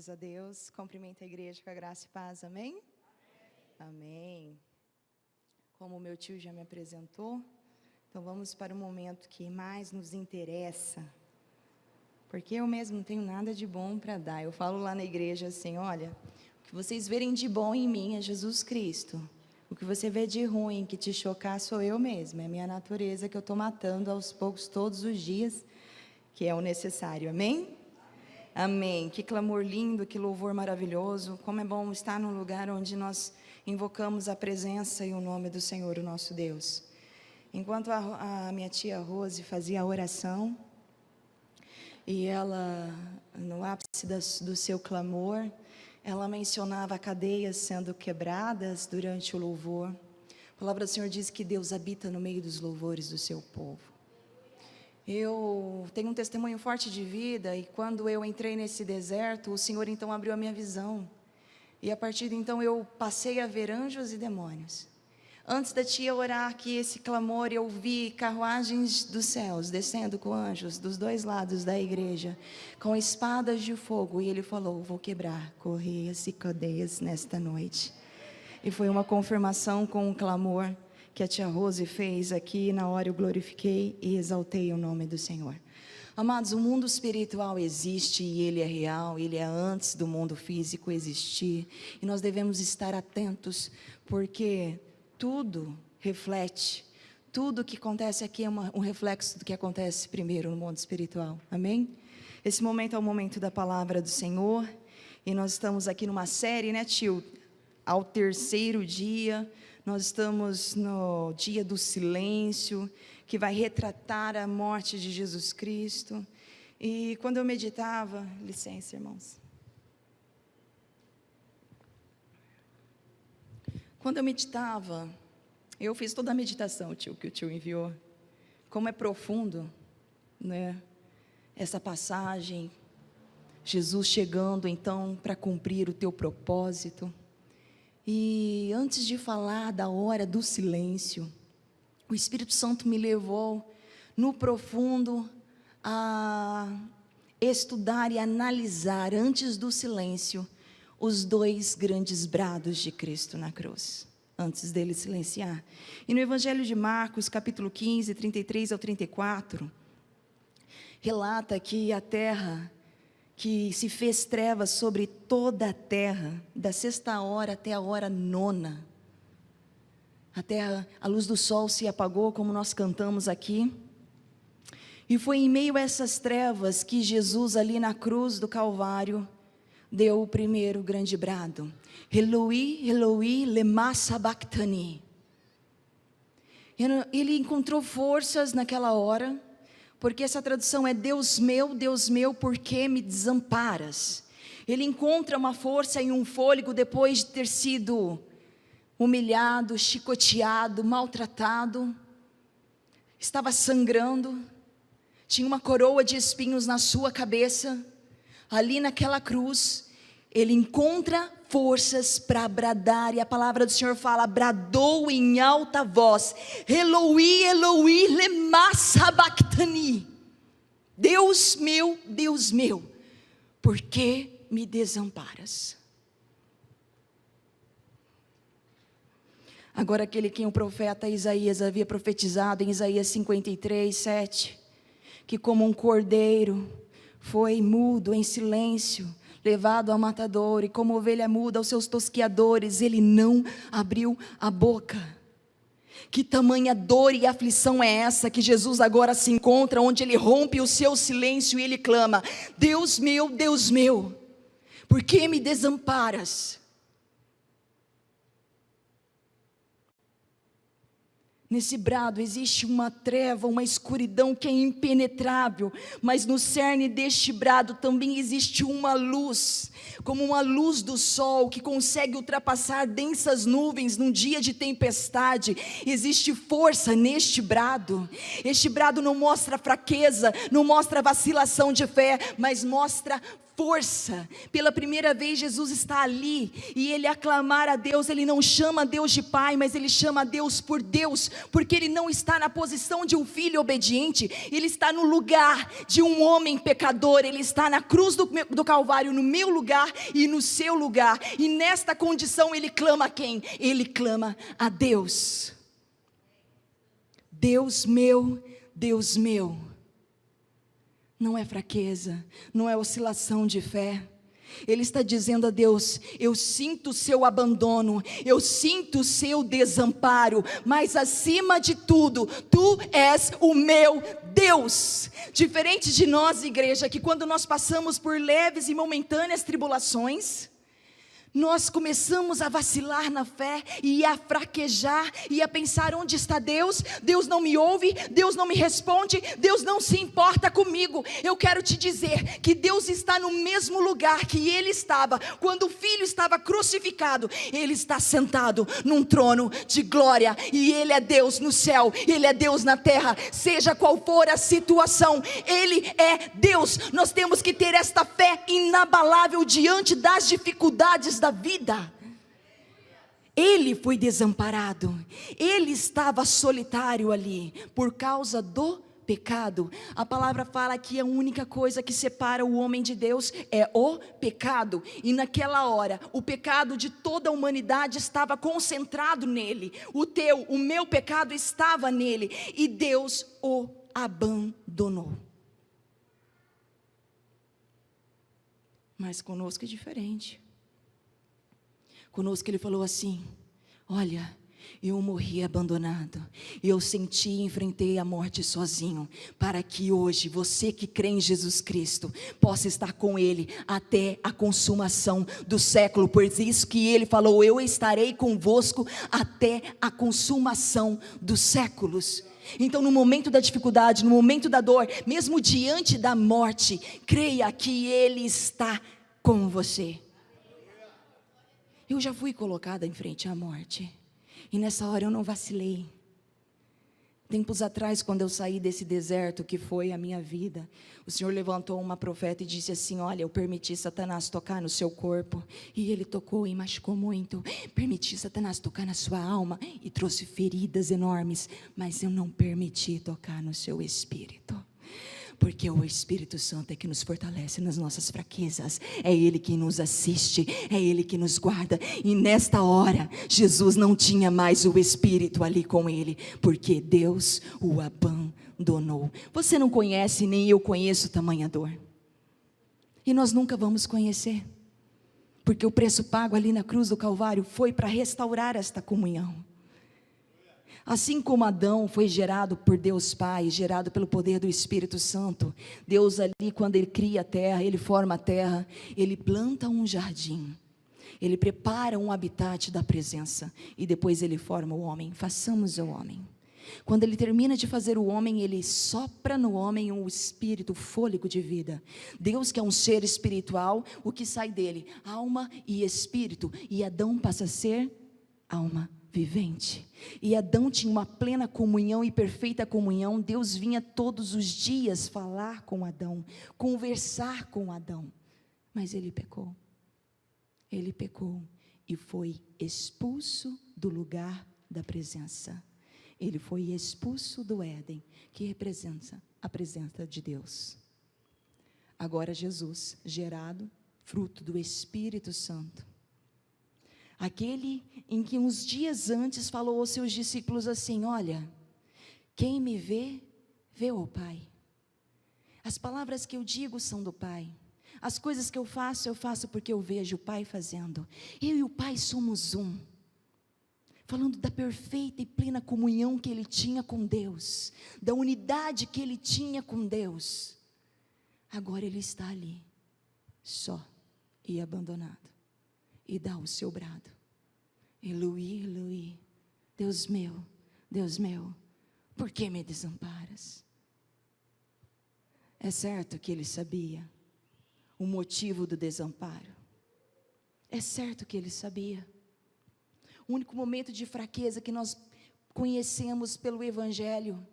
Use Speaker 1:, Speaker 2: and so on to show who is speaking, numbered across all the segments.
Speaker 1: Graças a Deus. Cumprimento a igreja com a graça e paz. Amém? Amém. Como o meu tio já me apresentou, então vamos para o momento que mais nos interessa. Porque eu mesmo não tenho nada de bom para dar. Eu falo lá na igreja assim, olha, o que vocês verem de bom em mim é Jesus Cristo. O que você vê de ruim, que te chocar, sou eu mesma. É a minha natureza que eu estou matando aos poucos, todos os dias, que é o necessário. Amém? Amém. Que clamor lindo, que louvor maravilhoso. Como é bom estar num lugar onde nós invocamos a presença e o nome do Senhor, o nosso Deus. Enquanto a minha tia Rose fazia a oração, e ela, no ápice do seu clamor, ela mencionava cadeias sendo quebradas durante o louvor. A palavra do Senhor diz que Deus habita no meio dos louvores do seu povo. Eu tenho um testemunho forte de vida, e quando eu entrei nesse deserto, o Senhor então abriu a minha visão. E a partir de então eu passei a ver anjos e demônios. Antes da tia orar aqui esse clamor, eu vi carruagens dos céus descendo com anjos dos dois lados da igreja, com espadas de fogo, e ele falou, vou quebrar correias e cadeias nesta noite. E foi uma confirmação com um clamor que a tia Rose fez aqui. Na hora eu glorifiquei e exaltei o nome do Senhor. Amados, o mundo espiritual existe e ele é real, ele é antes do mundo físico existir, e nós devemos estar atentos, porque tudo reflete, tudo que acontece aqui é um reflexo do que acontece primeiro no mundo espiritual, amém? Esse momento é o momento da palavra do Senhor, e nós estamos aqui numa série, né, tio? Ao terceiro dia, nós estamos no dia do silêncio, que vai retratar a morte de Jesus Cristo. E quando eu meditava, licença, irmãos. Quando eu meditava, eu fiz toda a meditação, tio, que o tio enviou. Como é profundo, né? Essa passagem, Jesus chegando então para cumprir o teu propósito. E antes de falar da hora do silêncio, o Espírito Santo me levou no profundo a estudar e analisar, antes do silêncio, os dois grandes brados de Cristo na cruz, antes dele silenciar. E no Evangelho de Marcos, capítulo 15, 33 ao 34, relata que a terra que se fez trevas sobre toda a terra, da sexta hora até a hora nona. A terra, a luz do sol se apagou, como nós cantamos aqui. E foi em meio a essas trevas que Jesus, ali na cruz do Calvário, deu o primeiro grande brado. Eloi, Eloi, lema sabachthani. Ele encontrou forças naquela hora, porque essa tradução é Deus meu, por que me desamparas? Ele encontra uma força e um fôlego depois de ter sido humilhado, chicoteado, maltratado, estava sangrando, tinha uma coroa de espinhos na sua cabeça. Ali naquela cruz, ele encontra forças para bradar, e a palavra do Senhor fala, bradou em alta voz, Eloi, Eloi, lema sabachthani. Deus meu, por que me desamparas? Agora aquele quem o profeta Isaías havia profetizado em Isaías 53, 7, que como um cordeiro foi mudo em silêncio, levado ao matador, e como ovelha muda aos seus tosqueadores, ele não abriu a boca. Que tamanha dor e aflição é essa que Jesus agora se encontra, onde ele rompe o seu silêncio e ele clama, Deus meu, por que me desamparas? Nesse brado existe uma treva, uma escuridão que é impenetrável, mas no cerne deste brado também existe uma luz, como uma luz do sol que consegue ultrapassar densas nuvens num dia de tempestade. Existe força neste brado. Este brado não mostra fraqueza, não mostra vacilação de fé, mas mostra
Speaker 2: força. Pela primeira vez Jesus está ali, e ele aclamar a Deus, ele não chama Deus de pai, mas ele chama Deus, porque ele não está na posição de um filho obediente, ele está no lugar de um homem pecador, ele está na cruz do Calvário, no meu lugar e no seu lugar, e nesta condição ele clama a quem? Ele clama a Deus. Deus meu, Deus meu. Não é fraqueza, não é oscilação de fé. Ele está dizendo a Deus: eu sinto o seu abandono, eu sinto o seu desamparo, mas acima de tudo, tu és o meu Deus. Diferente de nós, igreja, que quando nós passamos por leves e momentâneas tribulações, nós começamos a vacilar na fé, e a fraquejar, e a pensar: onde está Deus? Deus não me ouve, Deus não me responde, Deus não se importa comigo. Eu quero te dizer que Deus está no mesmo lugar que Ele estava quando o Filho estava crucificado. Ele está sentado num trono de glória, e Ele é Deus no céu, Ele é Deus na terra, seja qual for a situação, Ele é Deus. Nós temos que ter esta fé inabalável diante das dificuldades da vida. Ele foi desamparado, ele estava solitário ali, por causa do pecado. A palavra fala que a única coisa que separa o homem de Deus é o pecado, e naquela hora, o pecado de toda a humanidade estava concentrado nele, o meu pecado estava nele, e Deus o abandonou. Mas conosco é diferente. Conosco Ele falou assim: olha, eu morri abandonado, eu senti e enfrentei a morte sozinho, para que hoje você que crê em Jesus Cristo possa estar com Ele até a consumação do século. Por isso que Ele falou: eu estarei convosco até a consumação dos séculos. Então, no momento da dificuldade, no momento da dor, mesmo diante da morte, creia que Ele está com você. Eu já fui colocada em frente à morte, e nessa hora eu não vacilei. Tempos atrás, quando eu saí desse deserto que foi a minha vida, o Senhor levantou uma profeta e disse assim: olha, eu permiti Satanás tocar no seu corpo, e ele tocou e machucou muito. Permiti Satanás tocar na sua alma e trouxe feridas enormes, mas eu não permiti tocar no seu espírito. Porque o Espírito Santo é que nos fortalece nas nossas fraquezas, é Ele que nos assiste, é Ele que nos guarda. E nesta hora, Jesus não tinha mais o Espírito ali com Ele, porque Deus o abandonou. Você não conhece, nem eu conheço tamanha dor, e nós nunca vamos conhecer, porque o preço pago ali na cruz do Calvário foi para restaurar esta comunhão. Assim como Adão foi gerado por Deus Pai, gerado pelo poder do Espírito Santo, Deus ali, quando Ele cria a terra, Ele forma a terra, Ele planta um jardim, Ele prepara um habitat da presença, e depois Ele forma o homem. Façamos o homem. Quando Ele termina de fazer o homem, Ele sopra no homem o espírito, o fôlego de vida. Deus, que é um ser espiritual, o que sai dele? Alma e espírito. E Adão passa a ser alma vivente. E Adão tinha uma plena comunhão e perfeita comunhão. Deus vinha todos os dias falar com Adão, conversar com Adão, mas ele pecou. Ele pecou e foi expulso do lugar da presença. Ele foi expulso do Éden, que representa a presença de Deus. Agora Jesus, gerado, fruto do Espírito Santo, aquele em que uns dias antes falou aos seus discípulos assim: olha, quem me vê, vê o Pai. As palavras que eu digo são do Pai. As coisas que eu faço porque eu vejo o Pai fazendo. Eu e o Pai somos um. Falando da perfeita e plena comunhão que ele tinha com Deus, da unidade que ele tinha com Deus. Agora ele está ali, só e abandonado, e dá o seu brado: Eloi, Eloi, Deus meu, por que me desamparas? É certo que ele sabia o motivo do desamparo, é certo que ele sabia. O único momento de fraqueza que nós conhecemos pelo Evangelho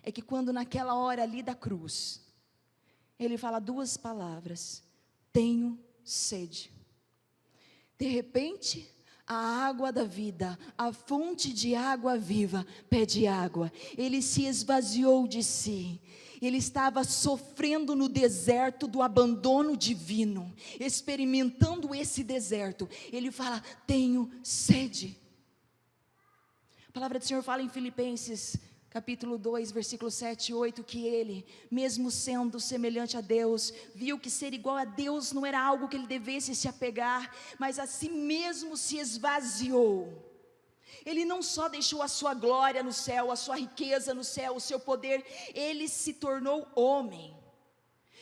Speaker 2: é que quando naquela hora ali da cruz, ele fala duas palavras: tenho sede. De repente, a água da vida, a fonte de água viva, pede água. Ele se esvaziou de si. Ele estava sofrendo no deserto do abandono divino, experimentando esse deserto. Ele fala: tenho sede. A palavra do Senhor fala em Filipenses capítulo 2, versículo 7 e 8, que ele, mesmo sendo semelhante a Deus, viu que ser igual a Deus não era algo que ele devesse se apegar, mas a si mesmo se esvaziou. Ele não só deixou a sua glória no céu, a sua riqueza no céu, o seu poder, ele se tornou homem.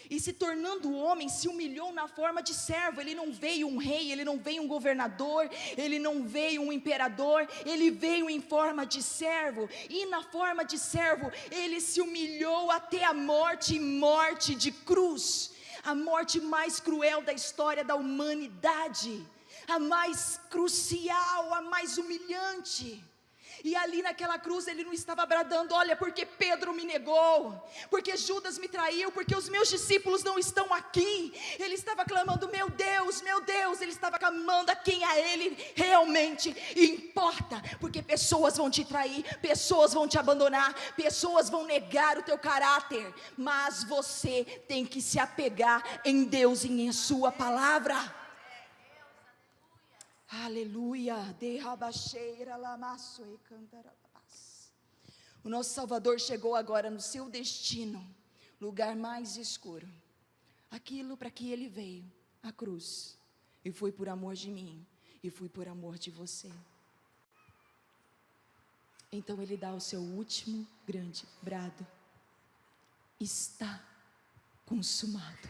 Speaker 2: E se tornando homem, se humilhou na forma de servo. Ele não veio um rei, ele não veio um governador, ele não veio um imperador, ele veio em forma de servo. E na forma de servo, ele se humilhou até a morte, e morte de cruz. A morte mais cruel da história da humanidade. A mais crucial, a mais humilhante. E ali naquela cruz ele não estava bradando: olha, porque Pedro me negou, porque Judas me traiu, porque os meus discípulos não estão aqui. Ele estava clamando: meu Deus, ele estava clamando a quem a ele realmente importa. Porque pessoas vão te trair, pessoas vão te abandonar, pessoas vão negar o teu caráter, mas você tem que se apegar em Deus e em sua palavra. Aleluia. O nosso Salvador chegou agora no seu destino, lugar mais escuro. Aquilo para que ele veio, a cruz. E foi por amor de mim, e foi por amor de você. Então ele dá o seu último grande brado: está consumado.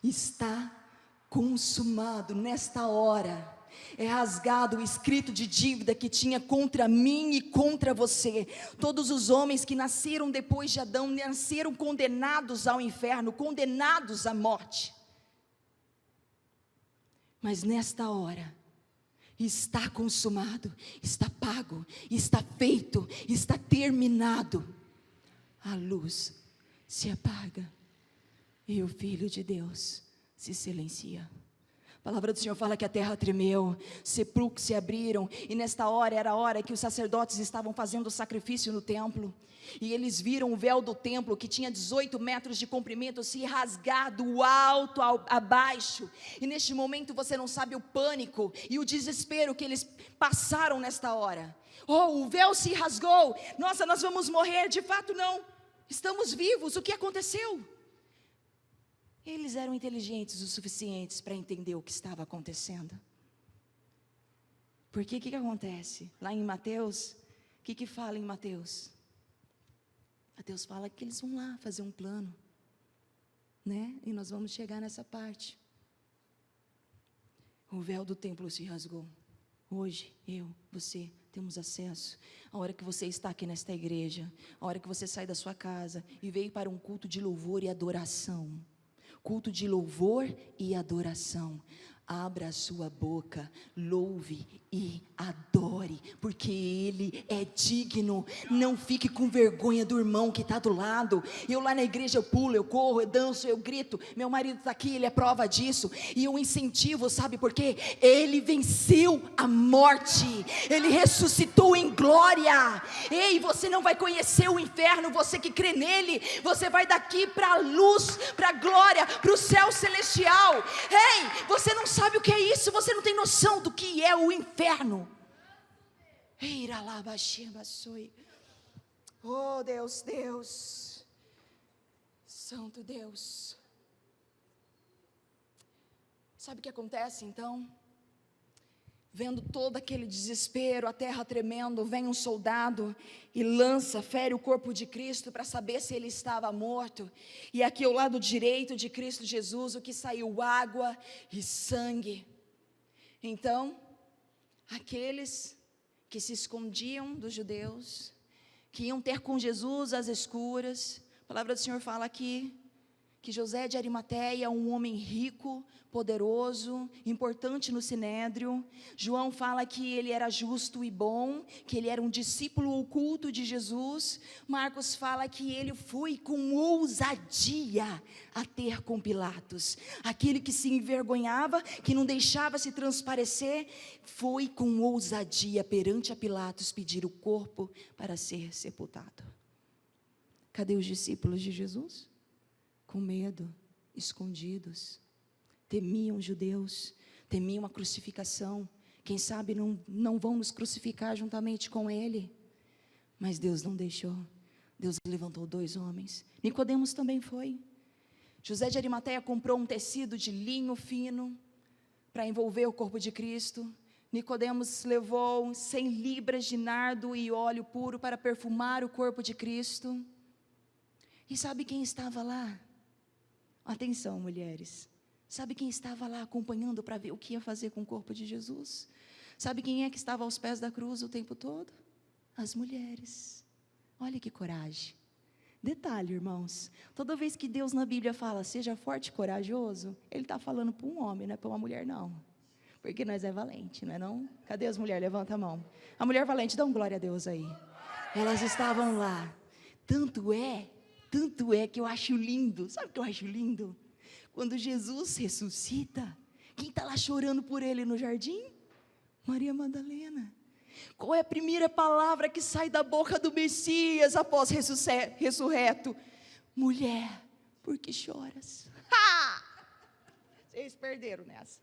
Speaker 2: Está consumado. Nesta hora é rasgado o escrito de dívida que tinha contra mim e contra você. Todos os homens que nasceram depois de Adão nasceram condenados ao inferno, condenados à morte. Mas nesta hora está consumado, está pago, está feito, está terminado. A luz se apaga e o Filho de Deus se silencia. A palavra do Senhor fala que a terra tremeu, sepulcros se abriram, e nesta hora era a hora que os sacerdotes estavam fazendo o sacrifício no templo, e eles viram o véu do templo, que tinha 18 metros de comprimento, se rasgar do alto a baixo. E neste momento você não sabe o pânico e o desespero que eles passaram nesta hora. Oh, o véu se rasgou, nossa, nós vamos morrer. De fato não, estamos vivos. O que aconteceu? Eles eram inteligentes o suficientes para entender o que estava acontecendo. Porque o que acontece? Lá em Mateus, o que fala em Mateus? Mateus fala que eles vão lá fazer um plano, né? E nós vamos chegar nessa parte. O véu do templo se rasgou. Hoje, eu, você, temos acesso. A hora que você está aqui nesta igreja, a hora que você sai da sua casa e veio para um culto de louvor e adoração. Culto de louvor e adoração. Abra a sua boca, louve e adore, porque Ele é digno. Não fique com vergonha do irmão que está do lado. Eu lá na igreja, eu pulo, eu corro, eu danço, eu grito. Meu marido está aqui, ele é prova disso. E eu incentivo, sabe por quê? Ele venceu a morte, Ele ressuscitou em glória. Ei, você não vai conhecer o inferno, você que crê nele. Você vai daqui para a luz, para a glória, para o céu celestial. Ei, você não sabe o que é isso, você não tem noção do que é o inferno. Oh Deus, Deus, Santo Deus. Sabe o que acontece então? Vendo todo aquele desespero, a terra tremendo, vem um soldado e fere o corpo de Cristo para saber se ele estava morto. E aqui ao lado direito de Cristo Jesus, o que saiu? Água e sangue. Então, aqueles que se escondiam dos judeus, que iam ter com Jesus às escuras, a palavra do Senhor fala aqui, que José de Arimateia é um homem rico, poderoso, importante no Sinédrio. João fala que ele era justo e bom, que ele era um discípulo oculto de Jesus. Marcos fala que ele foi com ousadia a ter com Pilatos. Aquele que se envergonhava, que não deixava se transparecer, foi com ousadia perante a Pilatos pedir o corpo para ser sepultado. Cadê os discípulos de Jesus? Com medo, escondidos, temiam os judeus, temiam a crucificação. Quem sabe não vão nos crucificar juntamente com ele. Mas Deus não deixou. Deus levantou 2 homens. Nicodemos também foi. José de Arimateia comprou um tecido de linho fino para envolver o corpo de Cristo. Nicodemos levou 100 libras de nardo e óleo puro para perfumar o corpo de Cristo. E sabe quem estava lá? Atenção, mulheres. Sabe quem estava lá acompanhando para ver o que ia fazer com o corpo de Jesus? Sabe quem é que estava aos pés da cruz o tempo todo? As mulheres. Olha que coragem. Detalhe, irmãos, toda vez que Deus na Bíblia fala, seja forte e corajoso, Ele está falando para um homem, não é para uma mulher não. Porque nós é valente, não é não? Cadê as mulheres? Levanta a mão. A mulher valente, dá um glória a Deus aí. Elas estavam lá. Tanto é que eu acho lindo. Sabe o que eu acho lindo? Quando Jesus ressuscita, quem está lá chorando por Ele no jardim? Maria Madalena. Qual é a primeira palavra que sai da boca do Messias após ressurreto? Mulher, por que choras? Vocês perderam nessa.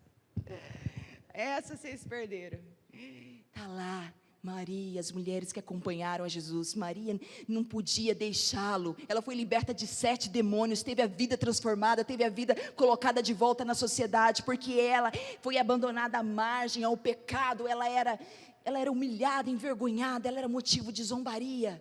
Speaker 2: Essa vocês perderam. Está lá Maria, as mulheres que acompanharam a Jesus. Maria não podia deixá-lo. Ela foi liberta de 7 demônios, teve a vida transformada, teve a vida colocada de volta na sociedade, porque ela foi abandonada à margem, ao pecado. Ela era humilhada, envergonhada, ela era motivo de zombaria.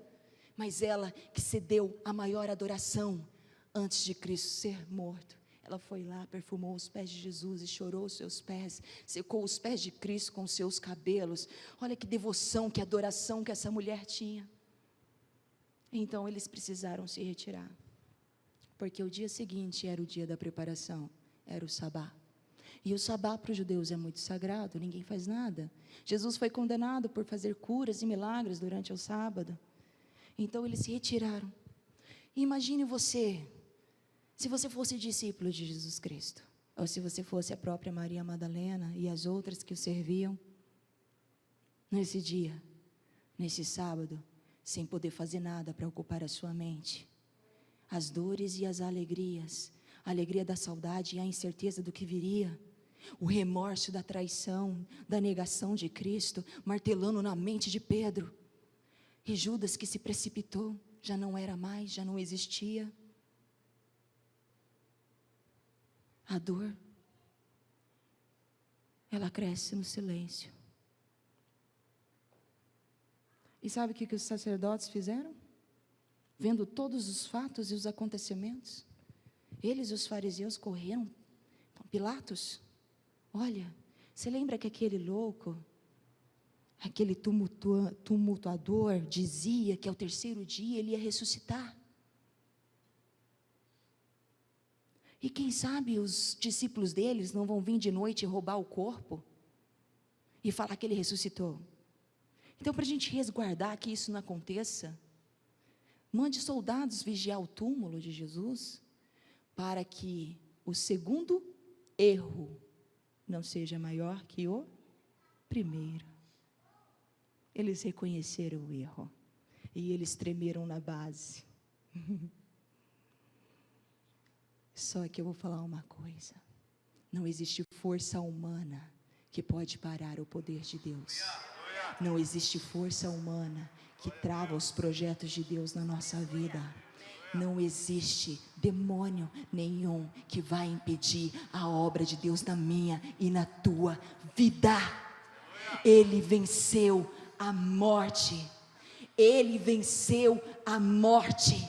Speaker 2: Mas ela que cedeu a maior adoração antes de Cristo ser morto. Ela foi lá, perfumou os pés de Jesus e chorou os seus pés, secou os pés de Cristo com os seus cabelos. Olha que devoção, que adoração que essa mulher tinha. Então eles precisaram se retirar, porque o dia seguinte era o dia da preparação, era o sabá. E o sabá para os judeus é muito sagrado, ninguém faz nada. Jesus foi condenado por fazer curas e milagres durante o sábado. Então eles se retiraram. E imagine você, se você fosse discípulo de Jesus Cristo, ou se você fosse a própria Maria Madalena e as outras que o serviam, nesse dia, nesse sábado, sem poder fazer nada para ocupar a sua mente, as dores e as alegrias, a alegria da saudade e a incerteza do que viria, o remorso da traição, da negação de Cristo, martelando na mente de Pedro, e Judas que se precipitou, já não era mais, já não existia. A dor, ela cresce no silêncio. E sabe o que os sacerdotes fizeram? Vendo todos os fatos e os acontecimentos, eles e os fariseus correram. Pilatos, olha, você lembra que aquele louco, aquele tumultuador, dizia que ao 3º dia ele ia ressuscitar? E quem sabe os discípulos deles não vão vir de noite e roubar o corpo e falar que ele ressuscitou. Então, para a gente resguardar que isso não aconteça, mande soldados vigiar o túmulo de Jesus, para que o segundo erro não seja maior que o primeiro. Eles reconheceram o erro e eles tremeram na base. Só que eu vou falar uma coisa: não existe força humana que pode parar o poder de Deus. Não existe força humana que trava os projetos de Deus na nossa vida. Não existe demônio nenhum que vai impedir a obra de Deus na minha e na tua vida. Ele venceu a morte. Ele venceu a morte,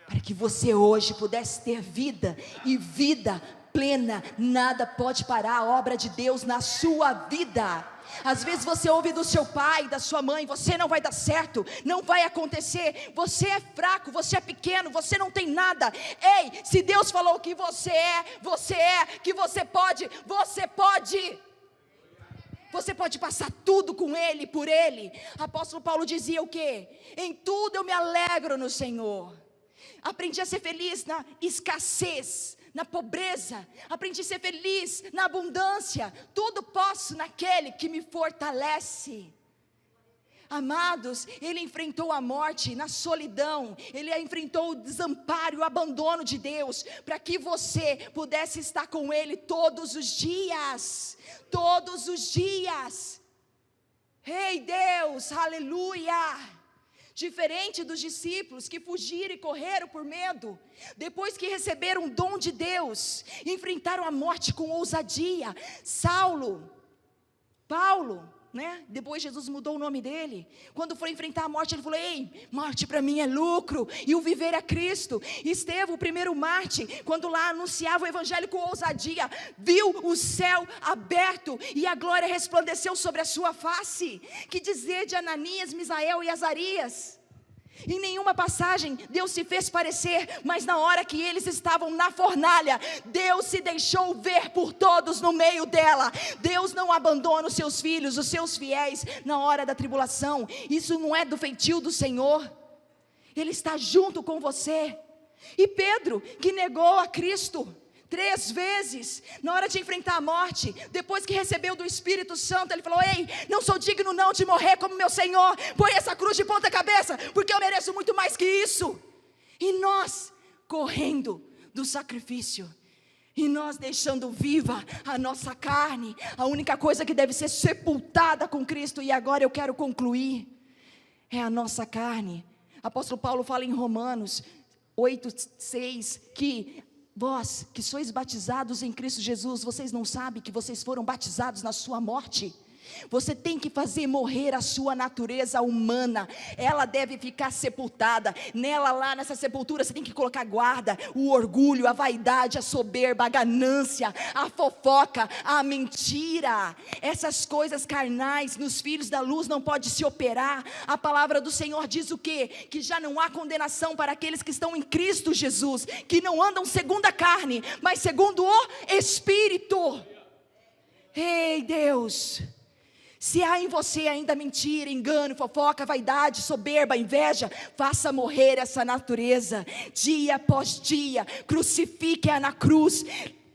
Speaker 2: para que você hoje pudesse ter vida, e vida plena, nada pode parar a obra de Deus na sua vida. Às vezes você ouve do seu pai, da sua mãe: você não vai dar certo, não vai acontecer, você é fraco, você é pequeno, você não tem nada. Ei, se Deus falou que você é, que você pode. Você pode passar tudo com Ele, por Ele. Apóstolo Paulo dizia o quê? Em tudo eu me alegro no Senhor. Aprendi a ser feliz na escassez, na pobreza. Aprendi a ser feliz na abundância. Tudo posso naquele que me fortalece. Amados, ele enfrentou a morte na solidão, ele enfrentou o desamparo e o abandono de Deus, para que você pudesse estar com Ele todos os dias. Todos os dias. Ei, Deus, aleluia! Diferente dos discípulos que fugiram e correram por medo, depois que receberam o dom de Deus, enfrentaram a morte com ousadia. Paulo, né? Depois Jesus mudou o nome dele. Quando foi enfrentar a morte, ele falou: ei, morte para mim é lucro, e o viver é Cristo. Estevão, o primeiro mártir, quando lá anunciava o evangelho com ousadia, viu o céu aberto e a glória resplandeceu sobre a sua face. Que dizer de Ananias, Misael e Azarias? Em nenhuma passagem Deus se fez parecer, mas na hora que eles estavam na fornalha, Deus se deixou ver por todos no meio dela. Deus não abandona os seus filhos, os seus fiéis, na hora da tribulação. Isso não é do feitio do Senhor. Ele está junto com você. E Pedro, que negou a Cristo 3 vezes, na hora de enfrentar a morte, depois que recebeu do Espírito Santo, ele falou: ei, não sou digno não de morrer como meu Senhor, põe essa cruz de ponta cabeça, porque eu mereço muito mais que isso. E nós, correndo do sacrifício, e nós deixando viva a nossa carne, a única coisa que deve ser sepultada com Cristo, e agora eu quero concluir, é a nossa carne. Apóstolo Paulo fala em Romanos 8:6, que vós que sois batizados em Cristo Jesus, vocês não sabem que vocês foram batizados na sua morte? Você tem que fazer morrer a sua natureza humana. Ela deve ficar sepultada. Nela, lá nessa sepultura, você tem que colocar guarda. O orgulho, a vaidade, a soberba, a ganância, a fofoca, a mentira. Essas coisas carnais nos filhos da luz não pode se operar. A palavra do Senhor diz o quê? Que já não há condenação para aqueles que estão em Cristo Jesus, que não andam segundo a carne, mas segundo o Espírito. Ei, Deus, se há em você ainda mentira, engano, fofoca, vaidade, soberba, inveja, faça morrer essa natureza, dia após dia, crucifique-a na cruz,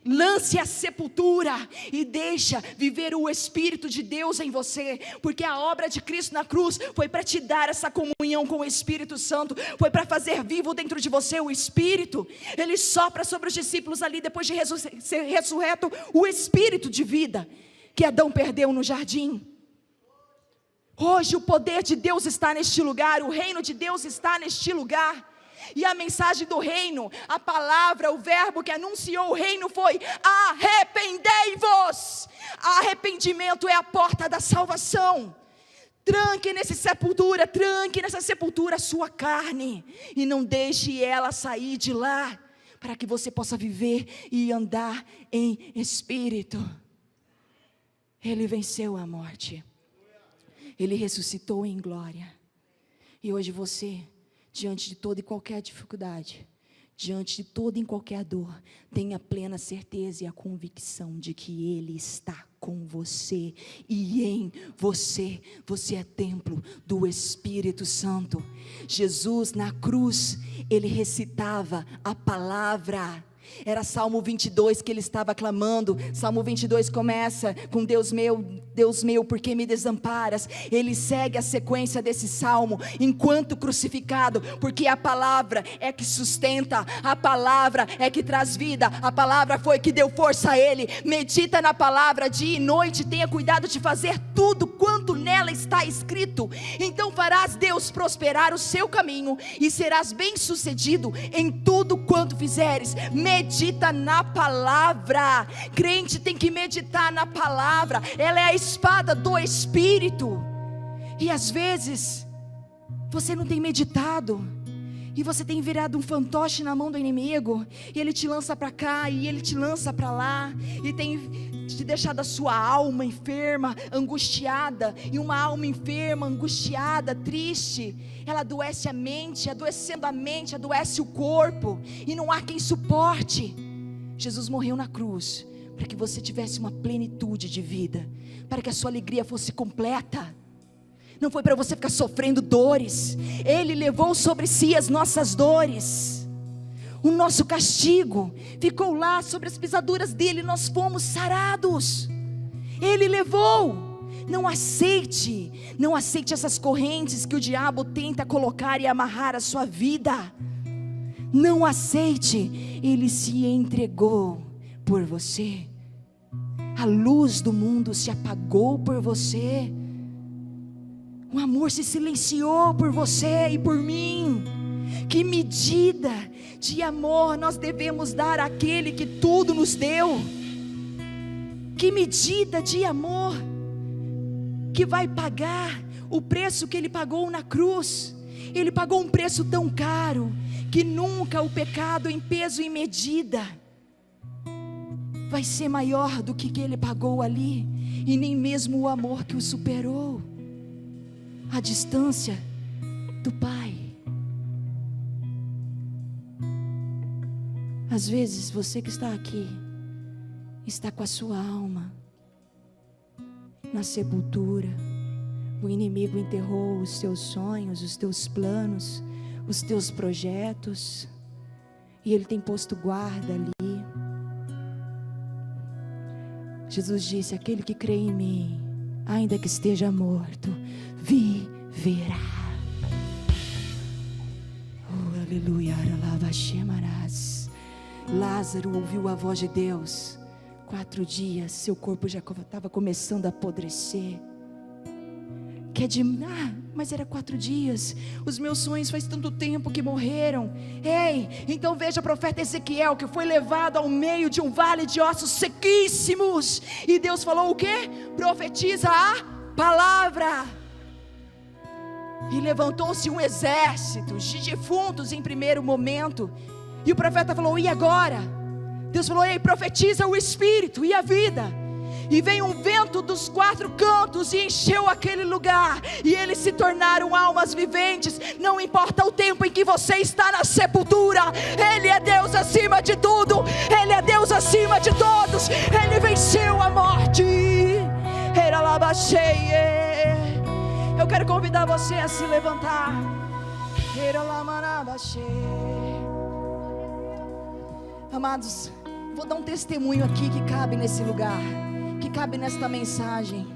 Speaker 2: lance a sepultura e deixa viver o Espírito de Deus em você, porque a obra de Cristo na cruz foi para te dar essa comunhão com o Espírito Santo, foi para fazer vivo dentro de você o Espírito. Ele sopra sobre os discípulos ali, depois de ser ressurreto, o Espírito de vida que Adão perdeu no jardim. Hoje o poder de Deus está neste lugar, o reino de Deus está neste lugar. E a mensagem do reino, a palavra, o verbo que anunciou o reino foi: arrependei-vos. Arrependimento é a porta da salvação. Tranque nessa sepultura a sua carne, e não deixe ela sair de lá, para que você possa viver e andar em espírito. Ele venceu a morte. Ele ressuscitou em glória. E hoje você, diante de toda e qualquer dificuldade, diante de toda e qualquer dor, tenha plena certeza e a convicção de que Ele está com você e em você. Você é templo do Espírito Santo. Jesus na cruz, Ele recitava a palavra. Era Salmo 22 que ele estava clamando. Salmo 22 começa com: Deus meu, por que me desamparas? Ele segue a sequência desse salmo, enquanto crucificado, porque a palavra é que sustenta, a palavra é que traz vida, a palavra foi que deu força a ele. Medita na palavra dia e noite, tenha cuidado de fazer tudo quanto nela está escrito, então farás Deus prosperar o seu caminho, e serás bem sucedido em tudo quanto fizeres. Medita na palavra. Crente tem que meditar na palavra. Ela é a espada do Espírito. E às vezes você não tem meditado, e você tem virado um fantoche na mão do inimigo, e ele te lança para cá, e ele te lança para lá, e tem te deixado a sua alma enferma, angustiada, e uma alma enferma, angustiada, triste, ela adoece a mente, adoecendo a mente, adoece o corpo, e não há quem suporte. Jesus morreu na cruz, para que você tivesse uma plenitude de vida, para que a sua alegria fosse completa. Não foi para você ficar sofrendo dores. Ele levou sobre si as nossas dores. O nosso castigo ficou lá sobre as pisaduras dele. Nós fomos sarados. Ele levou. Não aceite essas correntes que o diabo tenta colocar e amarrar a sua vida. Não aceite. Ele se entregou por você. A luz do mundo se apagou por você. O amor se silenciou por você e por mim. Que medida de amor nós devemos dar àquele que tudo nos deu? Que medida de amor que vai pagar o preço que ele pagou na cruz? Ele pagou um preço tão caro que nunca o pecado em peso e medida vai ser maior do que ele pagou ali, e nem mesmo o amor que o superou. A distância do Pai. Às vezes você que está aqui está com a sua alma na sepultura. O inimigo enterrou os teus sonhos, os teus planos, os teus projetos, e ele tem posto guarda ali. Jesus disse: aquele que crê em mim, ainda que esteja morto, viverá. Oh, aleluia. Lázaro ouviu a voz de Deus. 4 dias, seu corpo já estava começando a apodrecer. Mas era 4 dias. Os meus sonhos faz tanto tempo que morreram. Ei, então veja o profeta Ezequiel, que foi levado ao meio de um vale de ossos sequíssimos, e Deus falou o quê? Profetiza a palavra. E levantou-se um exército de defuntos em primeiro momento. E o profeta falou: e agora? Deus falou: ei, profetiza o Espírito e a vida. E veio um vento dos 4 cantos e encheu aquele lugar, e eles se tornaram almas viventes. Não importa o tempo em que você está na sepultura, Ele é Deus acima de tudo, Ele é Deus acima de todos. Ele venceu a morte. Eu quero convidar você a se levantar. Amados, vou dar um testemunho aqui que cabe nesse lugar, que cabe nesta mensagem.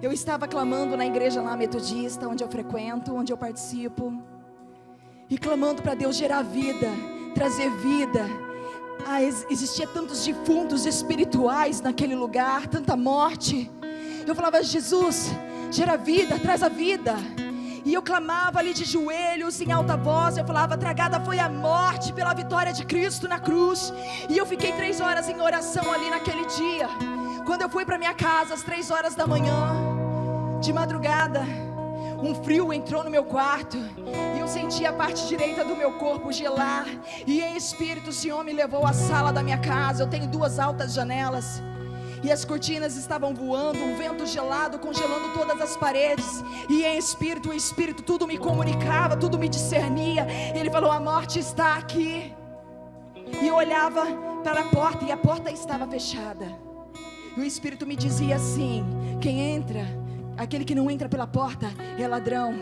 Speaker 2: Eu estava clamando na igreja lá metodista, onde eu frequento, onde eu participo, e clamando para Deus gerar vida, trazer vida. Existia tantos defuntos espirituais naquele lugar, tanta morte. Eu falava: Jesus, gera vida, traz a vida. E eu clamava ali de joelhos, em alta voz. Eu falava: tragada foi a morte pela vitória de Cristo na cruz. E eu fiquei 3 horas em oração ali naquele dia. Quando eu fui para minha casa às 3 horas da manhã, de madrugada, um frio entrou no meu quarto, e eu senti a parte direita do meu corpo gelar. E em espírito o Senhor me levou à sala da minha casa. Eu tenho 2 altas janelas, e as cortinas estavam voando, um vento gelado congelando todas as paredes. E em espírito, o Espírito tudo me comunicava, tudo me discernia. Ele falou: a morte está aqui. E eu olhava para a porta, e a porta estava fechada. E o Espírito me dizia assim: aquele que não entra pela porta é ladrão.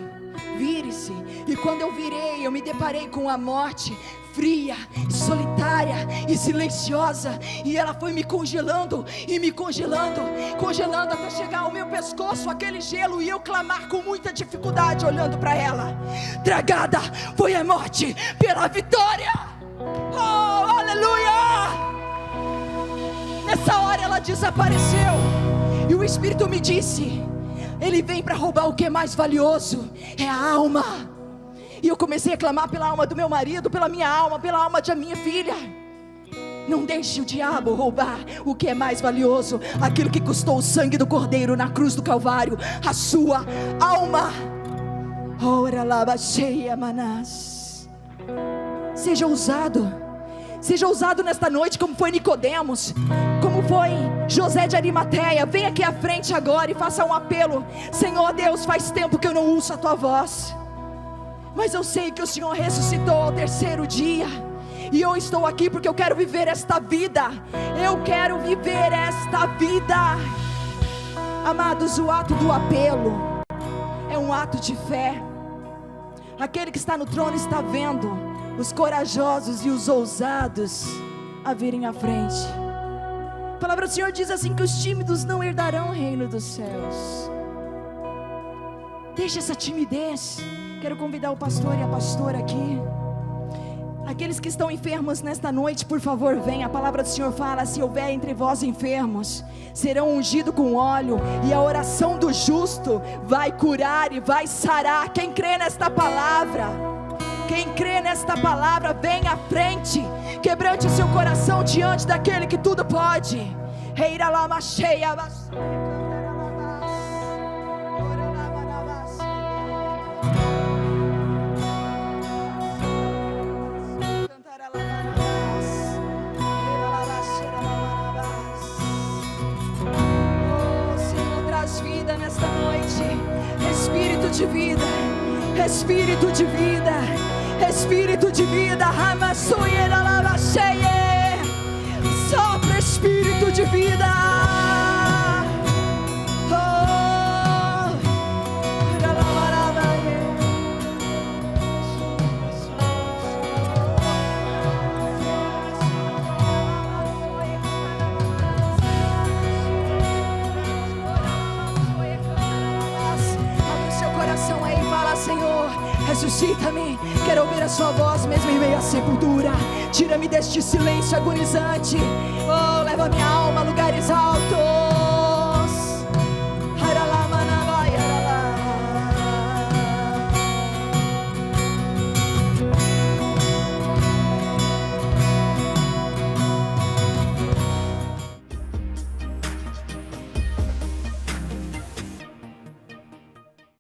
Speaker 2: Vire-se. E quando eu virei, eu me deparei com a morte, fria, solitária e silenciosa. E ela foi me congelando e me congelando, congelando até chegar ao meu pescoço aquele gelo, e eu clamar com muita dificuldade, olhando para ela: tragada foi a morte pela vitória. Oh, aleluia! Nessa hora ela desapareceu, e o Espírito me disse: ele vem para roubar o que é mais valioso, é a alma. E eu comecei a clamar pela alma do meu marido, pela minha alma, pela alma da minha filha. Não deixe o diabo roubar o que é mais valioso, aquilo que custou o sangue do Cordeiro na cruz do Calvário, a sua alma. Ora lá, cheia, manás. Seja ousado. Seja ousado nesta noite, como foi Nicodemos, como foi José de Arimateia. Vem aqui à frente agora e faça um apelo. Senhor Deus, faz tempo que eu não ouço a tua voz, mas eu sei que o Senhor ressuscitou ao terceiro dia, e eu estou aqui porque eu quero viver esta vida. Eu quero viver esta vida. Amados, o ato do apelo é um ato de fé. Aquele que está no trono está vendo os corajosos e os ousados a virem à frente. A palavra do Senhor diz assim, que os tímidos não herdarão o reino dos céus. Deixa essa timidez. Quero convidar o pastor e a pastora aqui. Aqueles que estão enfermos nesta noite, por favor, venham. A palavra do Senhor fala: se houver entre vós enfermos, serão ungidos com óleo, e a oração do justo vai curar e vai sarar. Quem crê nesta palavra, quem crê nesta palavra, vem à frente, quebrante o seu coração diante daquele que tudo pode. Reira lama cheia. Nesta noite, Espírito de vida, Espírito de vida, Espírito de vida, sopra Espírito de vida. Senhor, ressuscita-me. Quero ouvir a sua voz mesmo em meio à sepultura. Tira-me deste silêncio agonizante. Oh, leva minha alma